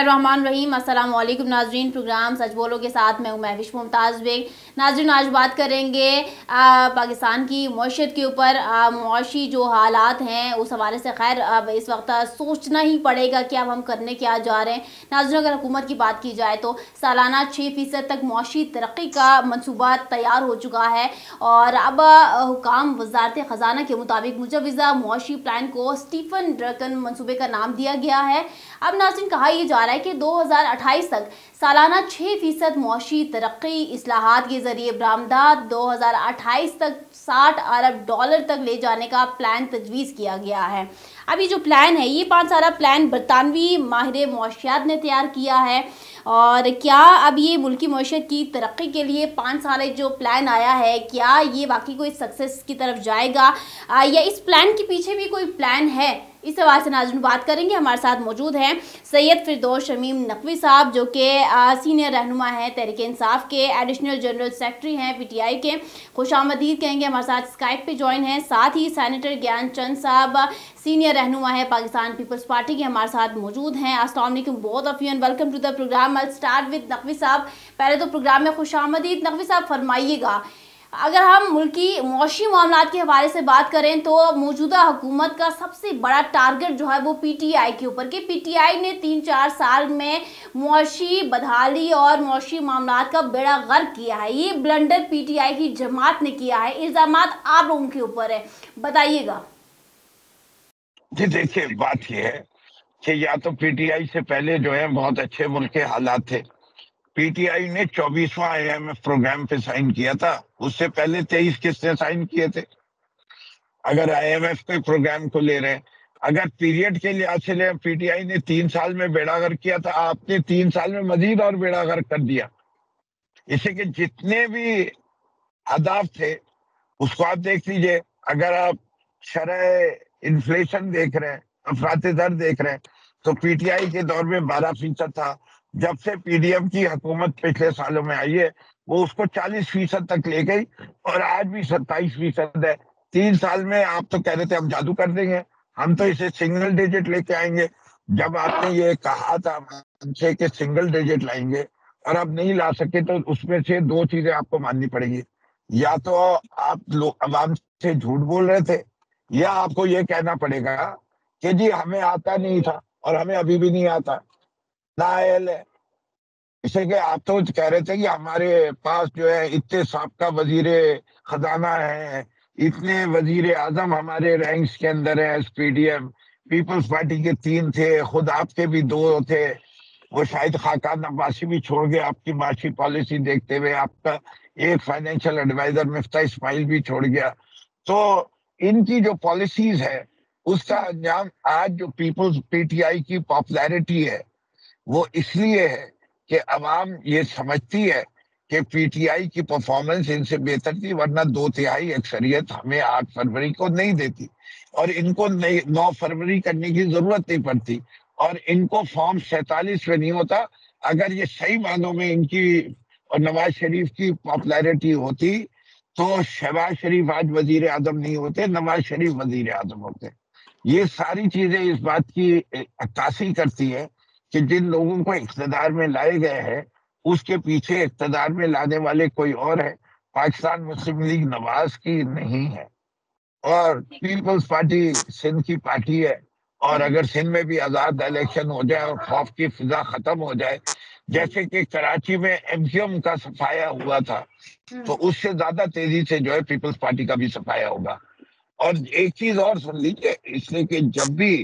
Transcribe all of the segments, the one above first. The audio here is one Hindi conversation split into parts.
बिस्मिल्लाहिर्रहमानिर्रहीम। अस्सलाम वालेकुम नाजरीन। प्रोग्राम सच बोलो के साथ मैं हूं महविश मुमताज़ बेग। नाजरीन, आज बात करेंगे पाकिस्तान की मईशत के ऊपर। मुआशी जो हालात हैं उस हवाले से खैर अब इस वक्त सोचना ही पड़ेगा कि अब हम करने क्या जा रहे हैं। नाजरीन, अगर हुकूमत की बात की जाए तो सालाना 6% तक मुआशी तरक्की का मनसूबा तैयार हो चुका है और अब हुकाम वजारत ख़जाना के मुताबिक मुजवज़ा मुआशी प्लान को स्टीफन ड्रकन मनसूबे का नाम दिया गया है। अब नाज़रीन, कहा यह जा रहा है कि 2028 तक सालाना 6% मुआशी तरक्की इस्लाहात के जरिए बरामदात 2028 तक $60 अरब तक ले जाने का प्लान तजवीज़ किया गया है। अब ये जो प्लान है, ये 5 साल प्लान बरतानवी माहिर मुआशियात ने तैयार किया है। और क्या अब ये मुल्की मईशत की तरक्की के लिए 5 साल जो प्लान आया है, क्या ये वाकई कोई सक्सेस की तरफ जाएगा या इस प्लान के पीछे भी कोई प्लान है? इस हवाले से नाज़रीन बात करेंगे। हमारे साथ मौजूद हैं सैयद फिरदौस शमीम नकवी साहब, जो कि सीनियर रहनुमा हैं तहरीक इंसाफ के, एडिशनल जनरल सेक्रेटरी हैं PTI के। खुशामदीद कहेंगे। हमारे साथ स्काइप पे ज्वाइन हैं। साथ ही सेनेटर ज्ञान चंद साहब सीनियर रहनुमा है पाकिस्तान पीपल्स पार्टी के, हमारे साथ मौजूद हैं। अस्सलाम वालेकुम both of you and welcome to the programme. I start with Naqvi साहब। पहले तो प्रोग्राम में खुशामदीद। नकवी साहब, फरमाइएगा, अगर हम मुल्की मुआशी मामलात के हवाले से बात करें तो मौजूदा हुकूमत का सबसे बड़ा टारगेट जो है वो PTI के ऊपर, कि PTI ने 3-4 साल में मुआशी बदहाली और मुआशी मामलात का बेड़ा गर्क किया है। ये ब्लंडर PTI की जमात ने किया है। इल्जामात आप लोगों के ऊपर है, बताइएगा। जी देखिए, बात यह है कि या तो PTI से पहले जो है बहुत अच्छे मुल्क के हालात थे। PTI ने 24वां IMF प्रोग्राम पे साइन किया था। उससे पहले 23 किसने साइन किए थे? अगर IMF के प्रोग्राम को ले रहे हैं, अगर पीरियड के लिहाज से ले, PTI ने 3 साल में बेड़ागर किया था, आपने 3 साल में मजीद और बेड़ागर कर दिया। इसी के जितने भी अहदाफ थे उसको आप देख लीजिए। अगर आप शरह इन्फ्लेशन देख रहे हैं, अफराते दर देख रहे हैं, तो PTI के दौर में 12% था। जब से PDM की हुकूमत पिछले सालों में आई है वो उसको 40% तक ले गई और आज भी 27% है। 3 साल में आप तो कह रहे थे हम जादू कर देंगे, हम तो इसे सिंगल डिजिट लेके आएंगे। जब आपने ये कहा था हमसे कि सिंगल डिजिट लाएंगे और अब नहीं ला सके, तो उसमें से 2 चीजें आपको माननी पड़ेगी। या तो आप लोग अवाम से झूठ बोल रहे थे, या आपको ये कहना पड़ेगा कि जी हमें आता नहीं था और हमें अभी भी नहीं आता, नाअहल है। इसे कि आप तो कह रहे थे कि हमारे पास जो है इतने साबका वजीर खजाना है, इतने वजीर आजम हमारे रैंक्स के अंदर है। PDM पीपल्स पार्टी के 3 थे, खुद आपके भी 2 थे। वो शायद खाकान अब्बासी भी छोड़ गए आपकी माशी पॉलिसी देखते हुए, आपका एक फाइनेंशियल एडवाइजर मिफ्ता इस्माइल भी छोड़ गया। तो इनकी जो पॉलिसीज है उसका अंजाम आज जो पीपल्स PTI की पॉपुलैरिटी है वो इसलिए है कि अवाम ये समझती है कि PTI की परफॉर्मेंस इनसे बेहतर थी, वरना 2/3 अक्सरियत हमें 8 फरवरी को नहीं देती और इनको 9 फरवरी करने की जरूरत नहीं पड़ती और इनको फॉर्म 47 में नहीं होता। अगर ये सही मानों में इनकी और नवाज शरीफ की पॉपुलैरिटी होती तो शहबाज शरीफ आज वजीर आजम नहीं होते, नवाज शरीफ वजीर आजम होते। ये सारी चीजें इस बात की अक्कासी करती है कि जिन लोगों को इख्तिदार में लाए गए हैं उसके पीछे इख्तिदार में लाने वाले कोई और है, पाकिस्तान मुस्लिम लीग नवाज की नहीं है। और पीपल्स पार्टी सिंध की पार्टी है और अगर सिंध में भी आजाद इलेक्शन हो जाए और खौफ की फिजा खत्म हो जाए, जैसे कि कराची में MQM का सफाया हुआ था, तो उससे ज्यादा तेजी से जो है पीपल्स पार्टी का भी सफाया होगा। और एक चीज और सुन लीजिए, इसलिए कि जब भी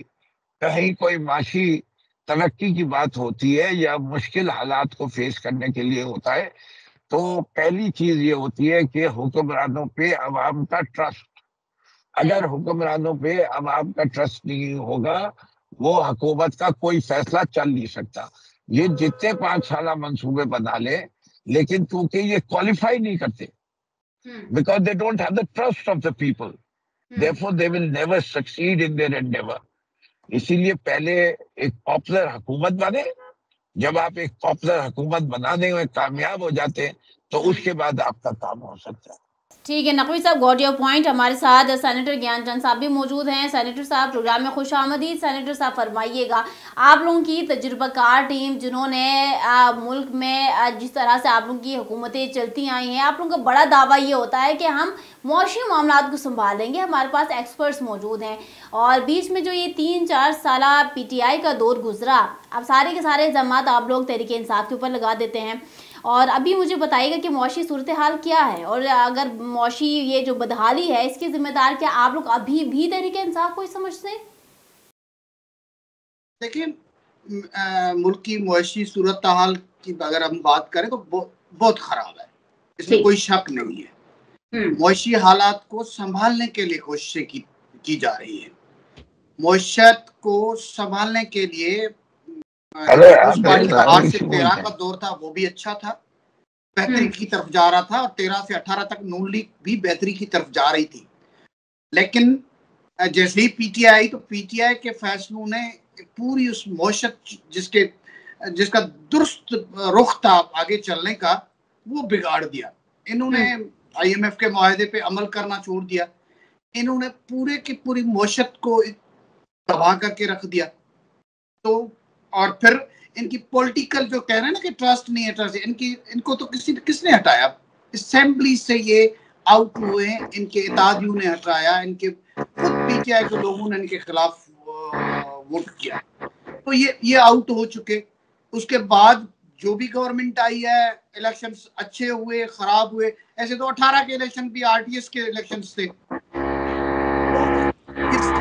कहीं कोई माशी तरक्की की बात होती है या मुश्किल हालात को फेस करने के लिए होता है, तो पहली चीज ये होती है कि हुक्मरानों पे अवाम का ट्रस्ट। अगर हुक्मरानों पे अवाम का ट्रस्ट नहीं होगा, वो हुकूमत का कोई फैसला चल नहीं सकता। ये जितने 5 साल मंसूबे बना ले, लेकिन क्योंकि ये क्वालिफाई नहीं करते, because they don't have the trust of the people, therefore they will never succeed in their endeavor। इसीलिए पहले एक पॉपुलर हुकूमत बने, जब आप एक पॉपुलर हुकूमत बनाने में कामयाब हो जाते हैं तो उसके बाद आपका काम हो सकता है। ठीक है नकवी साहब, गॉट योर पॉइंट। हमारे साथ सेनेटर ज्ञानचंद साहब भी मौजूद हैं। सेनेटर साहब, प्रोग्राम में खुश आमदीद। सेनेटर साहब फरमाइएगा, आप लोगों की तजुर्बाकार टीम जिन्होंने मुल्क में जिस तरह से आप लोगों की हुकूमतें चलती आई हैं, आप लोगों का बड़ा दावा ये होता है कि हम मौशी मामलात को संभाल लेंगे, हमारे पास एक्सपर्ट्स मौजूद हैं। और बीच में जो ये 3-4 साल PTI का दौर गुजरा, अब सारे के सारे इल्ज़ामात आप लोग तहरीक इंसाफ के ऊपर लगा देते हैं। और अभी मुझे बताइएगा कि मौशी सूरत हाल क्या है, और अगर मौशी ये जो बदहाली है इसके जिम्मेदार क्या आप लोग अभी भी तहरीक इंसाफ को ही समझते हैं? देखिए, मुल्क की मौशी सूरत हाल की अगर हम बात करें तो बहुत खराब है, इसमें कोई शक नहीं है। मौशी हालात को संभालने के लिए कोशिशें की जा रही है। मौशत को संभालने के लिए उस बारी का 8 से 13 का दौर था, वो भी अच्छा था, बेहतरी की तरफ जा रहा था, और 13 से 18 तक नून लीग भी बेहतरी की तरफ जा रही थी। लेकिन जैसे ही PTI आई तो PTI के फैसलों ने पूरी उस मौशत जिसका दुरुस्त रुख था आगे चलने का, वो बिगाड़ दिया। इन्होंने IMF के मुआहदे पे अमल करना छोड़ दिया, इन्होंने पूरे की पूरी मौशत को तबाह करके रख दिया। तो और फिर इनकी पॉलिटिकल जो कह रहे हैं ना कि ट्रस्ट नहीं है, ट्रस्ट इनको तो किसने हटाया? असेंबली से ये आउट हुए, इनके इत्तेहादियों ने हटाया, इनके खुद PTI के लोगों ने इनके खिलाफ वोट किया, तो ये आउट हो चुके। उसके बाद जो भी गवर्नमेंट आई है, इलेक्शंस अच्छे हुए खराब हुए, ऐसे तो 18 के इलेक्शन भी RTS के इलेक्शंस थे।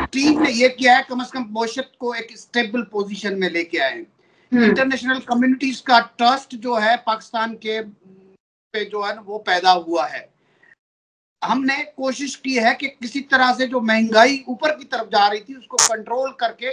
टीम ने ये किया है, कम से कम मौशत को एक स्टेबल पोजीशन में लेके आए। इंटरनेशनल कम्युनिटीज का ट्रस्ट जो है पाकिस्तान के पे जो है वो पैदा हुआ है। हमने कोशिश की है कि किसी तरह से जो महंगाई ऊपर की तरफ जा रही थी उसको कंट्रोल करके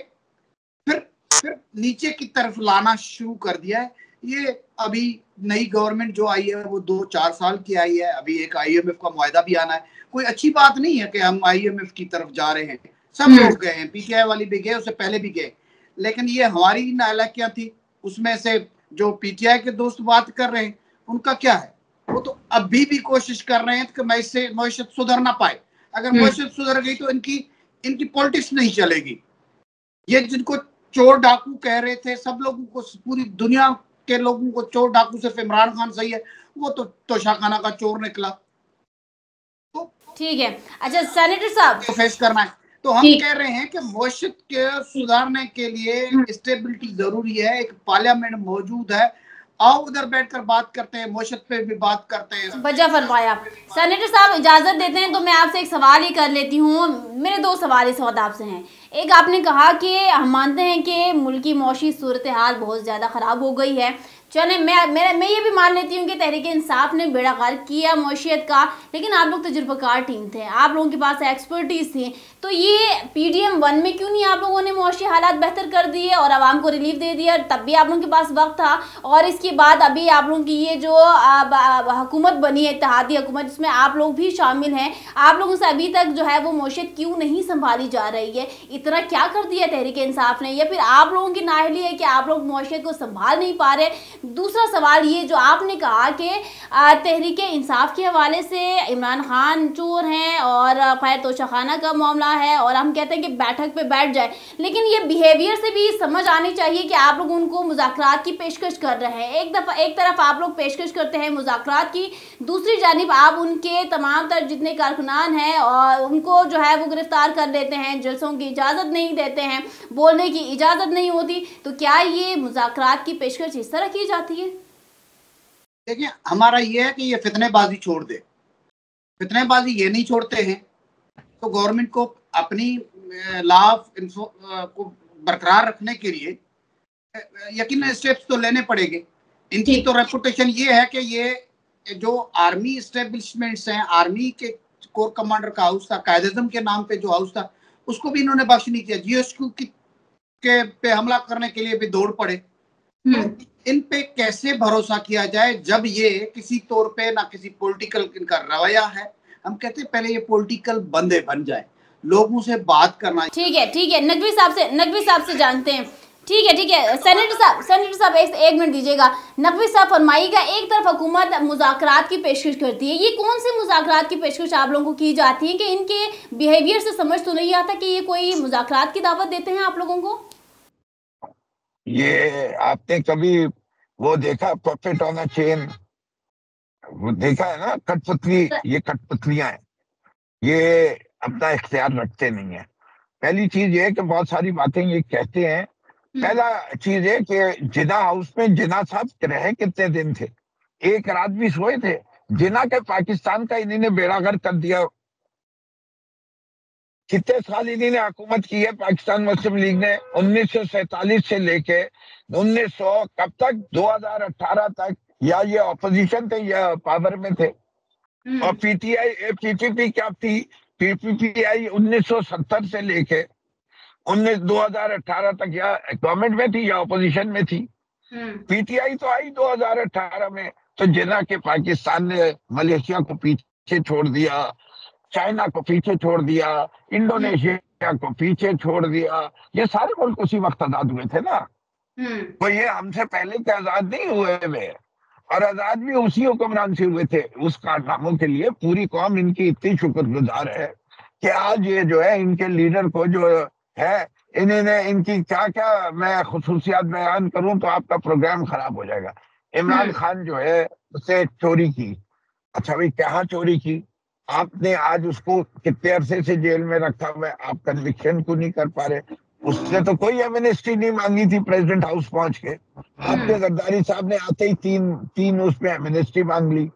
फिर नीचे की तरफ लाना शुरू कर दिया है। ये अभी नई गवर्नमेंट जो आई है वो 2-4 साल की आई है, अभी एक IMF का मुआहदा भी आना है। कोई अच्छी बात नहीं है कि हम IMF की तरफ जा रहे हैं, सब लोग गए हैं, PTI वाली भी गए, उससे पहले भी गए, लेकिन ये हमारी नालायकियां थी। उसमें से जो PTI के दोस्त बात कर रहे हैं उनका क्या है, वो तो अभी भी कोशिश कर रहे हैं कि मैं इससे मईशत सुधर ना पाए। अगर मईशत सुधर गई तो इनकी पॉलिटिक्स नहीं चलेगी। ये जिनको चोर डाकू कह रहे थे, सब लोगों को, पूरी दुनिया के लोगों को चोर डाकू सिर्फ इमरान खान सही है, वो तो तोशाखाना का चोर निकला। तो ठीक है, अच्छा सेनेटर साहब, तो फेस करना है। तो हम कह रहे हैं कि मईशत के सुधारने के लिए स्टेबिलिटी जरूरी है, एक पार्लियामेंट मौजूद है, आओ उधर बैठकर बात करते हैं, मईशत पे भी बात करते हैं। वजह फरमाया। सेनेटर साहब इजाजत देते हैं तो मैं आपसे एक सवाल ही कर लेती हूँ। मेरे 2 सवाल इस वक्त आपसे हैं। एक, आपने कहा कि हम मानते हैं कि मुल्क की मौशी सूरत हाल बहुत ज़्यादा ख़राब हो गई है, चले मैं ये भी मान लेती हूँ कि तहरीक इंसाफ ने बेड़ा गर्क किया मौशियत का, लेकिन आप लोग तजुर्बाकार टीम थे, आप लोगों के पास एक्सपर्टीज थी, तो ये PDM 1 में क्यों नहीं आप लोगों ने मौशी हालात बेहतर कर दिए और आवाम को रिलीफ दे दिया? तब भी आप लोगों के पास वक्त था, और इसके बाद अभी आप लोगों की ये जो हुकूमत बनी है, इत्तेहादी हुकूमत, जिसमें आप लोग भी शामिल हैं, आप लोगों से अभी तक जो है वो मौशियत क्यों नहीं संभाली जा रही है? इतना क्या कर दिया तहरीक इंसाफ ने, या फिर आप लोगों की नाअहली है कि आप लोग मौशियत को संभाल नहीं पा रहे? दूसरा सवाल ये, जो आपने कहा कि तहरीक इंसाफ के हवाले से इमरान खान चोर हैं और खैर तोशाखाना का मामला है, और हम कहते हैं कि बैठक पे बैठ जाए, लेकिन ये बिहेवियर से भी समझ आनी चाहिए कि आप लोग उनको मुज़ाकरात की पेशकश कर रहे हैं। एक तरफ आप लोग पेशकश करते हैं मुज़ाकरात की, दूसरी जानिब आप उनके तमाम तर जितने कारकुनान हैं और उनको जो है वो गिरफ्तार कर लेते हैं, जलसों की इजाज़त नहीं देते हैं, बोलने की इजाज़त नहीं होती। तो क्या ये मुज़ाकरात की पेशकश इस तरह की जाती है? देखिए, हमारा ये है कि ये फितनेबाजी छोड़ दे। फितनेबाजी ये नहीं छोड़ते हैं तो गवर्नमेंट को अपनी लॉ को बरकरार रखने के लिए यकीनन स्टेप्स तो लेने पड़ेंगे। इनकी तो रेपुटेशन ये है कि ये जो आर्मी एस्टेब्लिशमेंट्स हैं, आर्मी के कोर कमांडर का हाउस था, कायद-ए-आज़म के नाम पे जो हाउस था, उसको भी इन्होंने बख्श नहीं किया। GSQ के पे हमला करने के लिए भी दौड़ पड़े। तो इन पे कैसे भरोसा किया जाए जब ये किसी तौर पे ना किसी पॉलिटिकल इनका रवैया है। हम कहते हैं पहले ये पॉलिटिकल बंदे बन जाए, लोगों से बात करना। ठीक है, नकवी साहब से जानते हैं। ठीक है सेनेटर साहब एक मिनट दीजिएगा। नकवी साहब फरमाइएगा, एक तरफ हुकूमत मुज़ाकरात की पेशकश करती है, ये कौन सी मुज़ाकरात की पेशकश आप लोगों को की जाती है कि इनके बिहेवियर से समझ तो नहीं आता कि ये कोई मुज़ाकरात की दावत देते हैं आप लोगों को? ये आपने कभी वो देखा पपेट ऑन अ चेन, वो देखा है ना, कठपुतली, ये कठपुतलियां हैं, ये अपना इख्तियार रखते नहीं है। पहली चीज ये है कि बहुत सारी बातें ये कहते हैं। पहला चीज है कि जिना हाउस में जिना साहब रहे कितने दिन थे, एक रात भी सोए थे? जिना के पाकिस्तान का इन्हीं ने बेड़ागर कर दिया। कितने साल इन्हीं ने हुकूमत की है पाकिस्तान मुस्लिम लीग ने, 1947 से लेके 1900 कब तक, 2018 तक, या ये ऑपोजिशन थे या पावर में थे। और पीटीपी क्या थी? पीपीपीआई 1970 से लेके 2018 तक या गवर्नमेंट में थी या ऑपोजिशन में थी। पीटीआई तो आई 2018 में। तो जिना के पाकिस्तान ने मलेशिया को पीछे छोड़ दिया, चाइना को पीछे छोड़ दिया, इंडोनेशिया को पीछे छोड़ दिया। ये सारे मुल्क उसी वक्त आजाद हुए थे ना। तो ये हमसे पहले के आजाद नहीं हुए वे, और आजाद भी उसी हुक्मरान से हुए थे। उस कारनामों के लिए पूरी कौम इनकी इतनी शुक्रगुजार है कि आज ये जो है इनके लीडर को जो है, इन्होंने इनकी क्या क्या मैं खुसूसियात बयान करूं तो आपका प्रोग्राम खराब हो जाएगा। इमरान खान जो है उससे चोरी की। अच्छा भाई, क्या चोरी की? आपने आज उसको कितने अरसे से जेल में रखा हुआ है, आप कन्विक्शन क्यों नहीं कर पा रहे? उसने तो कोई एमनेस्टी नहीं मांगी थी प्रेसिडेंट हाउस पहुंच के। आपके जरदारी साहब ने आते ही तीन उसमें एमनेस्टी मांग ली।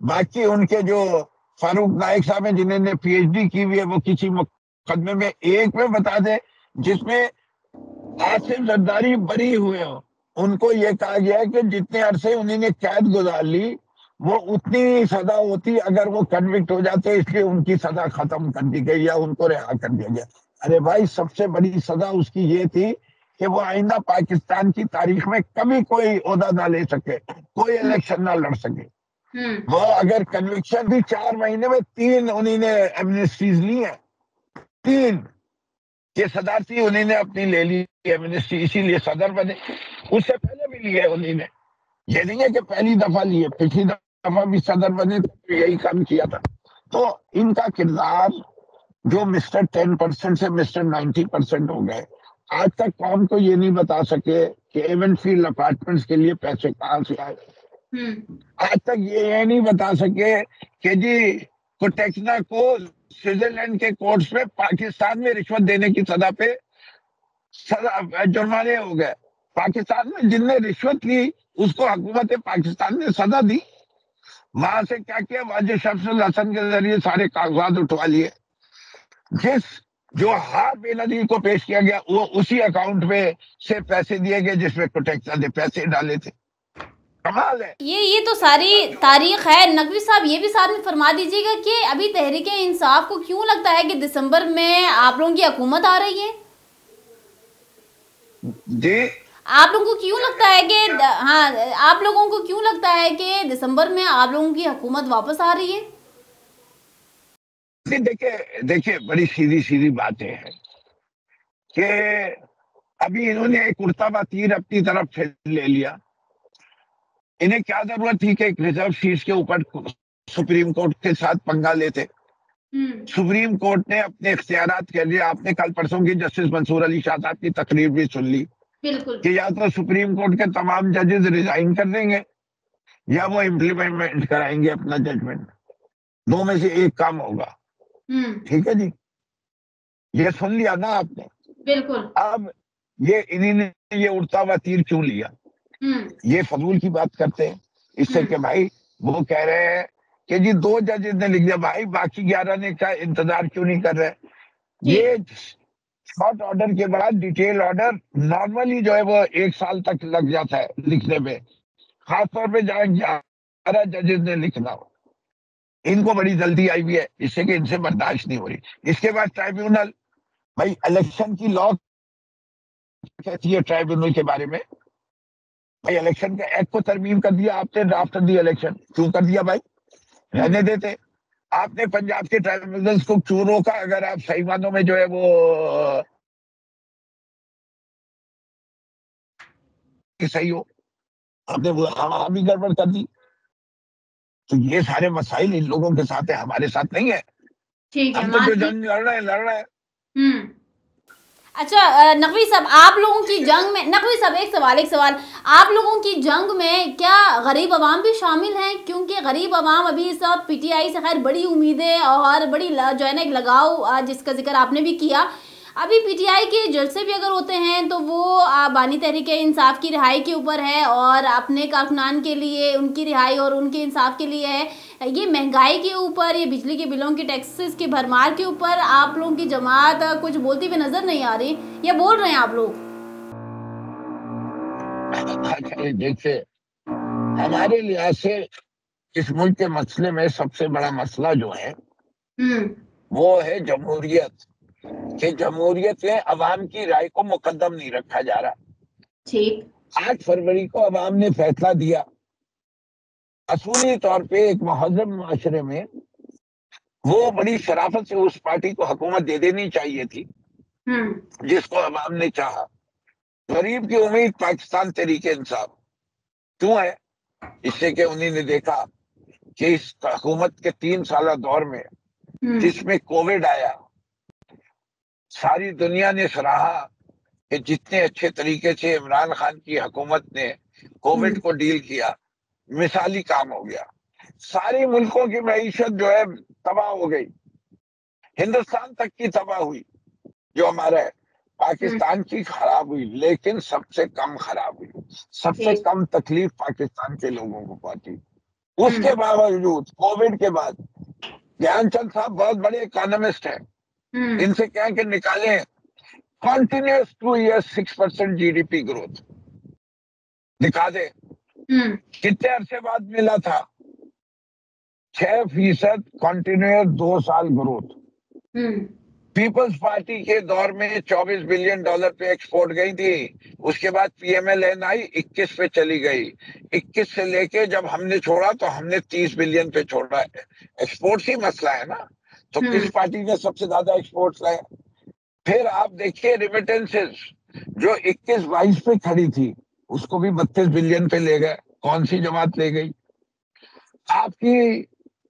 बाकी उनके जो फारूक नाइक साहब हैं जिन्होंने पीएचडी की हुई है, वो किसी मुकदमे में एक में बता दे जिसमें आसिफ जरदारी बरी हुए हो, उनको ये कहा गया है कि जितने अरसे उन्होंने कैद गुजार ली वो उतनी सजा होती अगर वो कन्विक्ट हो जाते, इसलिए उनकी सजा खत्म कर दी गई या उनको रिहा कर दिया गया। अरे भाई, सबसे बड़ी सजा उसकी ये थी कि वो आइंदा पाकिस्तान की तारीख में कभी कोई ओहदा ना ले सके, कोई इलेक्शन ना लड़ सके। वो अगर कन्विक्शन भी 4 महीने में 3 उन्होंने एमनेस्टीज ली है, 3 ये सदारती उन्होंने अपनी ले ली एमनेस्टी, इसीलिए सदर बने। उससे पहले भी लिए उन्होंने, ये नहीं है कि पहली दफा लिए, पिछली दफा भी सदर बने तो यही काम किया था। तो इनका किरदार जो मिस्टर 10% से मिस्टर 90% हो गए, आज तक कौम को ये नहीं बता सके कि एवेंफील्ड अपार्टमेंट्स के लिए पैसे कहाँ से आए। आज तक ये नहीं बता सके कि जी कोटेक्ना को स्विट्जरलैंड के कोर्ट्स में पाकिस्तान में रिश्वत देने की सजा पे जुर्माने हो गए। पाकिस्तान में जिनने रिश्वत ली उसको हुकूमत पाकिस्तान ने सजा दी। वहां से क्या किया, वाजिद शफ्सुल हसन के जरिए सारे कागजात उठवा लिए। जिस जो हार बेनजीर को पेश किया गया वो उसी अकाउंट में से पैसे दिए गए जिसमें कोटेक्सा ने पैसे डाले थे। कमाल है। ये तो सारी तारीख है। नकवी साहब ये भी साथ में फरमा दीजिएगा कि अभी तहरीक इंसाफ को क्यों लगता है कि दिसंबर में आप लोगों की हुकूमत आ रही है? जी, आप लोगों को क्यों लगता है कि आप लोगों को क्यों लगता है कि दिसंबर में आप लोगों की हुकूमत वापस आ रही है? देखिए बड़ी सीधी सीधी बातें हैं कि अभी इन्होंने एक उड़ता तीर अपनी तरफ फिर ले लिया। इन्हें क्या जरूरत थी कि एक रिजर्व सीट के ऊपर सुप्रीम कोर्ट के साथ पंगा लेते। सुप्रीम कोर्ट ने अपने इख्तियारात के लिए, आपने कल परसों की जस्टिस मंसूर अली शाह साहब की तकरीर भी सुन ली कि या तो सुप्रीम कोर्ट के तमाम जजेस रिजाइन कर देंगे या वो इम्प्लीमेंट कराएंगे अपना जजमेंट, दो में से एक काम होगा। ठीक है जी, ये सुन लिया ना आपने? बिल्कुल। अब ये इन्होंने ये उड़ता हुआ तीर क्यों लिया? ये फजूल की बात करते हैं इससे कि भाई वो कह रहे हैं कि जी 2 जजेस ने लिख दिया, भाई बाकी 11 ने क्या इंतजार क्यों नहीं कर रहे? ये शॉर्ट ऑर्डर के बाद डिटेल ऑर्डर नॉर्मली जो है वो 1 साल तक लग जाता है लिखने में, खासतौर पे जहाँ 11 जजेस ने लिखना हो। इनको बड़ी जल्दी आई हुई है, इससे कि इनसे बर्दाश्त नहीं हो रही। इसके बाद ट्राइब्यूनल, भाई इलेक्शन की लॉ कहती है ट्राइब्यूनल के बारे में, भाई इलेक्शन के एक्ट को तरमीम कर दिया आपने, ड्राफ्ट दी इलेक्शन क्यों कर दिया भाई? रहने देते। आपने पंजाब के ट्राइब्यूनल्स को क्यों रोका? अगर आप सही मानों में जो है वो सही हो, आपने वहां भी गड़बड़ कर दी। तो ये सारे मसाइल इन लोगों के साथ है, हमारे साथ नहीं है। हम तो जो जंग लड़ रहे हैं। अच्छा नकवी साहब, आप लोगों की जंग में, नकवी साहब एक सवाल, आप लोगों की जंग में क्या गरीब अवाम भी शामिल हैं? क्योंकि गरीब अवाम अभी सब पीटीआई से खैर बड़ी उम्मीदें और बड़ी जो है ना एक लगाव जिसका जिक्र आपने भी किया, अभी पीटीआई के जलसे भी अगर होते हैं तो वो बानी तहरीक इंसाफ की रिहाई के ऊपर है और अपने कारकुनान के लिए उनकी रिहाई और उनके इंसाफ के लिए है। ये महंगाई के ऊपर, ये बिजली के बिलों की टैक्सेस की भरमार के ऊपर आप लोगों की जमात कुछ बोलती हुई नजर नहीं आ रही, या बोल रहे हैं आप लोग? देखिए, हमारे लिहाज से इस मुल्क के मसले में सबसे बड़ा मसला जो है वो है जमहूरियत। कि जमहूरियत में अवाम की राय को मुकद्दम नहीं रखा जा रहा। ठीक, 8 फरवरी को अवाम ने फैसला दिया, असूली तौर पे एक महजब माशरे में वो बड़ी शराफत से उस पार्टी को हुकूमत दे देनी चाहिए थी जिसको अवाम ने चाहा। गरीब की उम्मीद पाकिस्तान तहरीक इंसाफ क्यों है? इससे कि उन्हीं ने देखा कि इस हुकूमत के 3 साल दौर में जिसमें कोविड आया, सारी दुनिया ने सराहा कि जितने अच्छे तरीके से इमरान खान की हुकूमत ने कोविड को डील किया, मिसाली काम हो गया। सारे मुल्कों की मईशत जो है तबाह हो गई, हिंदुस्तान तक की तबाह हुई, जो हमारा है। पाकिस्तान की खराब हुई, लेकिन सबसे कम खराब हुई, सबसे कम तकलीफ पाकिस्तान के लोगों को पहुंची। उसके बावजूद कोविड के बाद ध्यानचंद साहब बहुत बड़े इकोनॉमिस्ट हैं, इनसे कहें कि निकालें कंटिन्यूअस 2 years 6% जीडीपी ग्रोथ दिखा दे। कितने अरसे बाद मिला था? 6% कंटिन्यूअस 2 साल ग्रोथ। पीपल्स पार्टी के दौर में $24 बिलियन पे एक्सपोर्ट गई थी, उसके बाद पीएमएलएन आई 21 पे चली गई, 21 से लेके जब हमने छोड़ा तो हमने 30 बिलियन पे छोड़ा। एक्सपोर्ट ही मसला है ना, तो किस पार्टी ने सबसे ज्यादा एक्सपोर्ट लाया? फिर आप देखिए रिमिटेंसेस जो 21-22 पे खड़ी थी उसको भी 32 बिलियन पे ले गए। कौन सी जमात ले गई? आपकी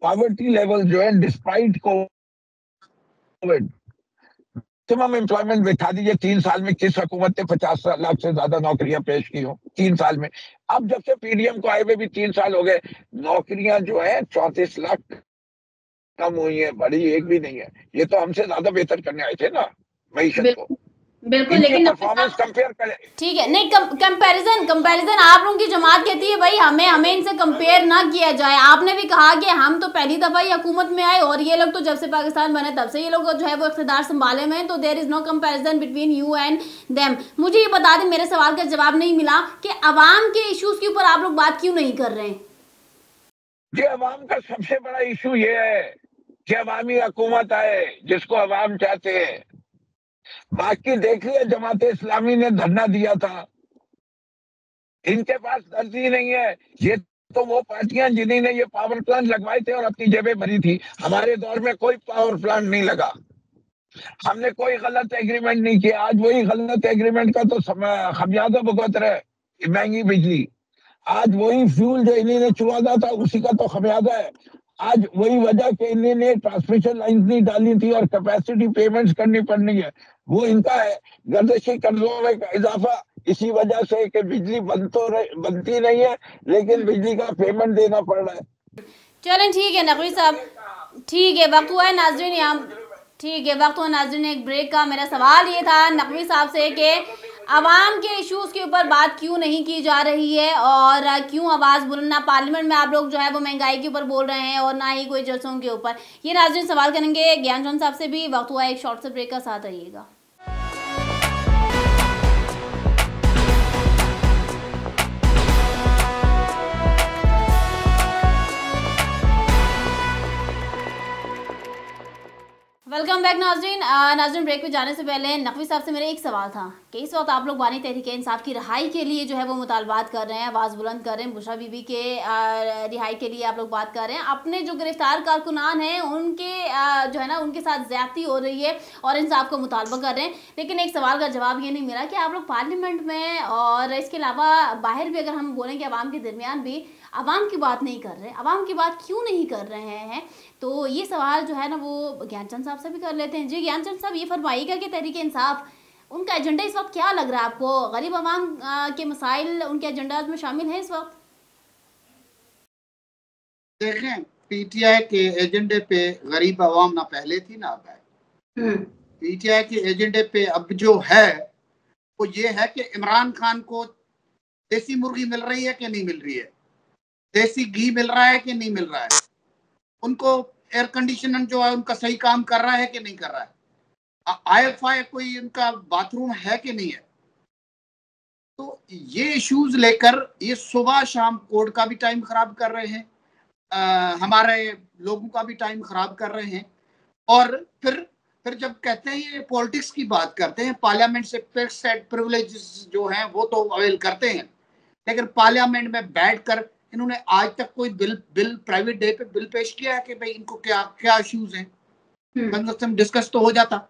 पॉवर्टी लेवल जो है डिस्पाइट कोविड, मैक्सिमम एम्प्लॉयमेंट बिठा दीजिए। 3 साल में किस हुकूमत ने 50 लाख से ज्यादा नौकरियां पेश की हो 3 साल में? अब जब से पीडीएम को आए हुए भी 3 साल हो गए, नौकरियां जो है 34 लाख कम हुई है, बड़ी एक भी नहीं है। ये तो हमसे ज्यादा बेहतर करने आए थे ना मईशत को। बिल्कुल, लेकिन परफॉर्मेंस कंपेयर करें, ठीक है, नहीं कंपैरिजन आप लोगों की जमात कहती है भाई हमें इनसे कंपेयर ना किया जाए। आपने भी कहा कि हम तो पहली दफा ही हुकूमत में आए और ये लोग तो जब से पाकिस्तान बने तब से ये लोग जो है वो इख्तिदार संभाले में हैं, तो there is no comparison between you and them. मुझे ये बता दें, मेरे सवाल का जवाब नहीं मिला कि अवाम के इश्यूज के ऊपर आप लोग बात क्यों नहीं कर रहे हैं? ये अवाम का सबसे बड़ा इशू ये है कि अवामी हुकूमत आए जिसको अवाम चाहते हैं। बाकी देख लिया, जमात इस्लामी ने धरना दिया था, इनके पास दर्जी नहीं है। ये तो वो पार्टियां जिन्हीं ने ये पावर प्लांट लगवाए थे और अपनी जेबें भरी थी। हमारे दौर में कोई पावर प्लांट नहीं लगा, हमने कोई गलत एग्रीमेंट नहीं किया। आज वही गलत एग्रीमेंट का तो खमियाजा भुगत रहे, महंगी बिजली। आज वही फ्यूल जो इन्हीं ने चुरादा था उसी का तो खमियाजा है। आज वही वजह कि इन्हीं ने ट्रांसमिशन लाइन नहीं डाली थी और कैपेसिटी पेमेंट्स करनी पड़नी है, वो इनका है। गर्दिशी कर्जों में इजाफा इसी वजह से कि बिजली बनती नहीं है, लेकिन बिजली का पेमेंट देना पड़ रहा है। चलें ठीक है नकवी साहब, ठीक है, वक्त हुआ है नाज़रीन, ठीक है वक्त हुआ नाज़रीन एक ब्रेक का। मेरा सवाल ये था नकवी साहब से कि अवाम के इश्यूज़ के ऊपर बात क्यों नहीं की जा रही है और क्यों आवाज़ बुलंद, पार्लियामेंट में आप लोग जो है वो महंगाई के ऊपर बोल रहे हैं और ना ही कोई जलसों के ऊपर। ये नाज़रीन सवाल करेंगे ज्ञानचंद साहब से भी। वक्त हुआ एक शॉर्ट से ब्रेक का, साथ रहिएगा। वेलकम बैक नाजरीन। नाजरीन, ब्रेक पे जाने से पहले नकवी साहब से मेरा एक सवाल था कि इस वक्त आप लोग बानी तहरीक इंसाफ की रिहाई के लिए जो है वो मुतालबात कर रहे हैं, आवाज़ बुलंद कर रहे हैं, बुशरा बीबी के रिहाई के लिए आप लोग बात कर रहे हैं। अपने जो गिरफ्तार कारकुनान हैं उनके जो है ना उनके साथ ज्यादती हो रही है और इंसाफ का मुतालबा कर रहे हैं, लेकिन एक सवाल का जवाब ये नहीं मिला कि आप लोग पार्लियामेंट में और इसके अलावा बाहर भी अगर हम बोलेंगे आवाम के दरमियान भी आवाम की बात नहीं कर रहे। आवाम की बात क्यों नहीं कर रहे हैं? तो ये सवाल जो है ना वो ज्ञानचंद साहब से भी कर लेते हैं। जी ज्ञानचंद साहब, ये फरमाइएगा कि तहरीक इंसाफ उनका एजेंडा इस वक्त क्या लग रहा है आपको? गरीब आवाम के मसाइल उनके एजेंडा में शामिल हैं इस वक्त? देखें, पीटीआई के एजेंडे पे गरीब आवाम ना पहले थी ना अब है। पीटीआई के एजेंडे पे अब जो है वो ये है कि इमरान खान को देसी मुर्गी मिल रही है कि नहीं मिल रही है, देसी घी मिल रहा है कि नहीं मिल रहा है, उनको एयर कंडीशनर जो है उनका सही काम कर रहा है कि नहीं कर रहा है, आईएफआई कोई उनका बाथरूम है कि नहीं है। तो ये इश्यूज लेकर ये सुबह शाम कोर्ट का भी टाइम खराब कर रहे हैं, हमारे लोगों का भी टाइम खराब कर रहे हैं। और फिर जब कहते हैं ये पॉलिटिक्स की बात करते हैं, पार्लियामेंट से प्रिविलेजेस जो हैं वो तो अवेल करते हैं, लेकिन पार्लियामेंट में बैठकर इन्होंने आज तक कोई बिल प्राइवेट डे पे बिल पेश किया है कि भाई इनको क्या क्या इश्यूज हैं, कम से कम डिस्कस तो हो जाता।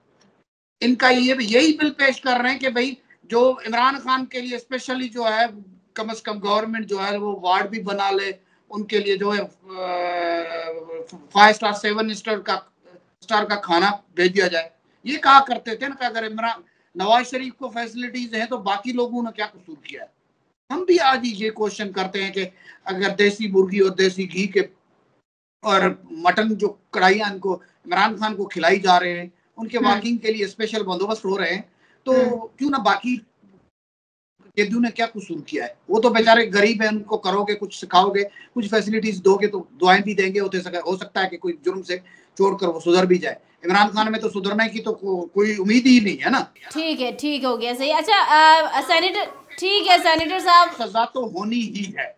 इनका यही बिल पेश कर रहे हैं कि भाई जो इमरान खान के लिए स्पेशली जो है कम से कम गवर्नमेंट जो है वो वार्ड भी बना ले, उनके लिए जो है 5 स्टार 7 स्टार का खाना भेज दिया जाए। ये कहा करते थे ना कि अगर इमरान नवाज शरीफ को फैसिलिटीज है तो बाकी लोगों ने क्या कसूर किया है। हम भी आज ही ये क्वेश्चन करते हैं कि अगर देसी मुर्गी और देसी घी के और मटन जो कढ़ाइयाँ इनको इमरान खान को खिलाई जा रहे हैं, उनके वॉकिंग के लिए स्पेशल बंदोबस्त हो रहे हैं, तो क्यों ना बाकी कैदियों ने क्या कसूर किया है। वो तो बेचारे गरीब है, उनको करोगे, कुछ सिखाओगे, कुछ फैसिलिटीज दोगे तो दुआएं भी देंगे, हो सकता है कि कोई जुर्म से छोड़कर वो सुधर भी जाए। इमरान खान में तो सुधरने की तो कोई उम्मीद ही नहीं है ना। ठीक है, ठीक हो गया, सही। अच्छा सेनेटर, ठीक है सेनेटर साहब, सजा तो होनी ही है।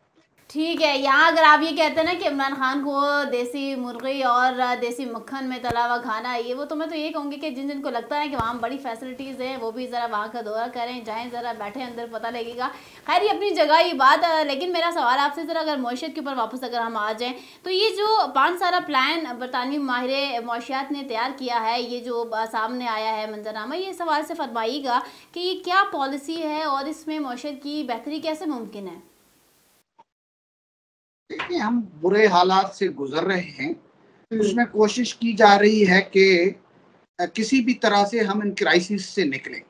ठीक है। यहाँ अगर आप ये कहते हैं ना कि इमरान खान को देसी मुर्गी और देसी मक्खन में तला हुआ खाना ये वो, तो मैं तो ये कहूँगी कि जिन जिनको लगता है कि वहाँ बड़ी फैसिलिटीज़ हैं वो भी ज़रा वहाँ का दौरा करें, जाएं, ज़रा बैठे, अंदर पता लगेगा। खैर ये अपनी जगह ये बात, लेकिन मेरा सवाल आपसे ज़रा अगर मईशत के ऊपर वापस अगर हम आ जाएँ तो ये जो 5 सारा प्लान बरतानवी माहिर मईशियात ने तैयार किया है, ये जो सामने आया है मंजरनामा, ये सवाल से फरमाइएगा कि ये क्या पॉलिसी है और इसमें मईशत की बेहतरी कैसे मुमकिन है? देखिए, हम बुरे हालात से गुजर रहे हैं, उसमें कोशिश की जा रही है कि किसी भी तरह से हम इन क्राइसिस से निकलें।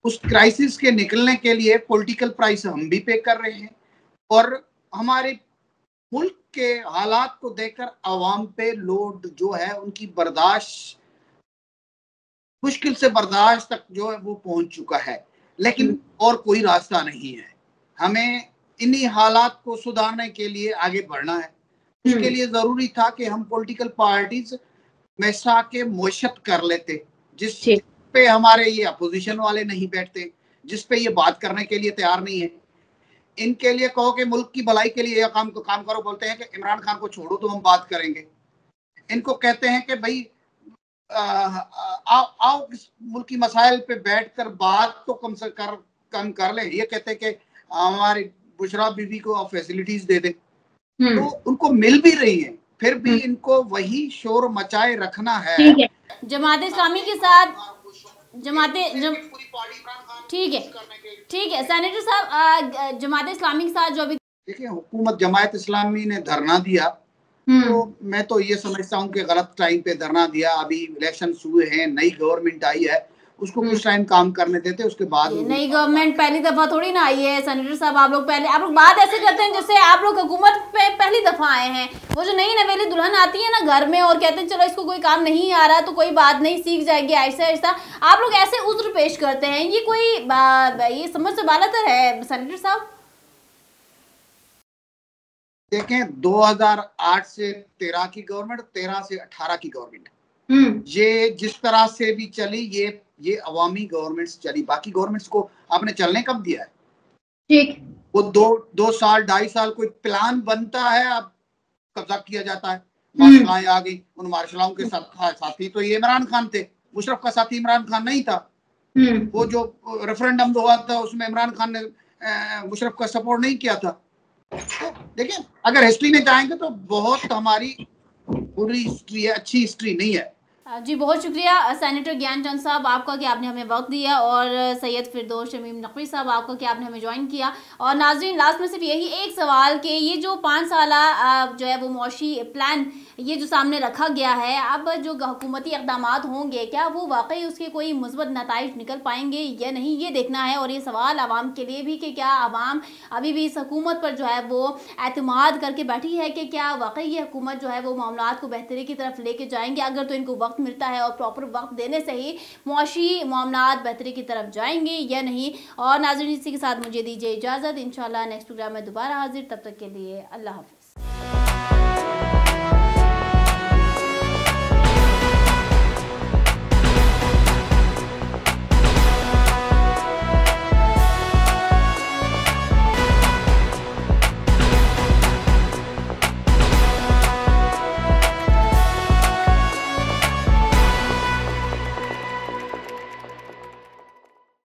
उस क्राइसिस के निकलने के लिए पॉलिटिकल प्राइस हम भी पे कर रहे हैं और हमारे मुल्क के हालात को देखकर आवाम पे लोड जो है उनकी बर्दाश्त, मुश्किल से बर्दाश्त तक जो है वो पहुंच चुका है, लेकिन और कोई रास्ता नहीं है। हमें इन्हीं हालात को सुधारने के लिए आगे बढ़ना है। उसके लिए जरूरी था कि हम पॉलिटिकल पार्टीज में के मोशत कर लेते, जिस पे हमारे ये अपोजिशन वाले नहीं बैठते, जिस पे ये बात करने के लिए तैयार नहीं है। इनके लिए कहो कि मुल्क की भलाई के लिए यह काम करो, बोलते हैं कि इमरान खान को छोड़ो तो हम बात करेंगे। इनको कहते हैं कि भाई आओ इस मुल्क की मसाइल पे बैठकर बात तो कम से कम कर ले। ये कहते हैं कि हमारी बुशरा बीबी को फैसिलिटीज दे दे, तो उनको मिल भी रही है, फिर भी इनको वही शोर मचाए रखना है। जमात इस्लामी के साथ ठीक है सेनेटर साहब, जमात इस्लामी के साथ जो अभी देखिए हुकूमत जमात इस्लामी ने धरना दिया, तो मैं तो ये समझता हूँ कि गलत टाइम पे धरना दिया। अभी इलेक्शन हुए हैं, नई गवर्नमेंट आई है, उसको कुछ टाइम काम करने देते, उसके बाद नई गवर्नमेंट पहली दफा थोड़ी ना आई है सेनेटर साहब। आप लोग बात ऐसे करते हैं जैसे आप लोग हुकूमत पे पहली दफा आए हैं। वो जो नई नवेली दुल्हन आती है ना घर में और कहते हैं चलो इसको कोई काम नहीं आ रहा तो कोई बात नहीं, सीख जाएगी ऐसा ऐसा, आप लोग ऐसे उज्र पेश करते हैं, ये कोई ये समझ से बालातर है सेनेटर साहब? देखें 2008 से 13 की गवर्नमेंट, 13 से 18 की गवर्नमेंट, ये जिस तरह से भी चली ये अवामी गवर्नमेंट्स चली। बाकी गवर्नमेंट्स को आपने चलने कब दिया है? ठीक, वो 2 साल 2.5 साल कोई प्लान बनता है, अब कब्जा किया जाता है। मार्शलाएं आ गई, उन मार्शलाओं के साथी तो ये इमरान खान थे, मुशर्रफ का साथी इमरान खान नहीं था। वो जो रेफरेंडम हुआ था उसमें इमरान खान ने मुशर्रफ का सपोर्ट नहीं किया था। तो देखिए, अगर हिस्ट्री में जाएंगे तो बहुत हमारी पूरी हिस्ट्री है, अच्छी हिस्ट्री नहीं है। जी बहुत शुक्रिया सेनेटर ज्ञानचंद साहब आपका कि आपने हमें वक्त दिया, और सैयद फिरदौस शमीम नकवी साहब आपका कि आपने हमें ज्वाइन किया। और नाज़रीन, लास्ट में सिर्फ यही एक सवाल कि ये जो 5 साला जो है वो मुआशी प्लान ये जो सामने रखा गया है, अब जो हुकूमती इक़दाम होंगे क्या वो वाकई उसके कोई मुस्बत नताइज निकल पाएंगे या नहीं, ये देखना है। और ये सवाल आवाम के लिए भी कि क्या आवाम अभी भी इस हुकूमत पर जो है वो एतमाद करके बैठी है कि क्या वाकई ये हुकूमत जो है वो मामलात को बेहतरी की तरफ लेके जाएंगे। अगर तो इनको वक्त मिलता है और प्रॉपर वक्त देने से ही मुआशी मामलात बेहतरी की तरफ जाएंगे या नहीं। और नाज़रीन, इसी के साथ मुझे दीजिए इजाज़त। इंशाल्लाह नेक्स्ट प्रोग्राम में दोबारा हाजिर, तब तक के लिए अल्लाह हाफ़िज़।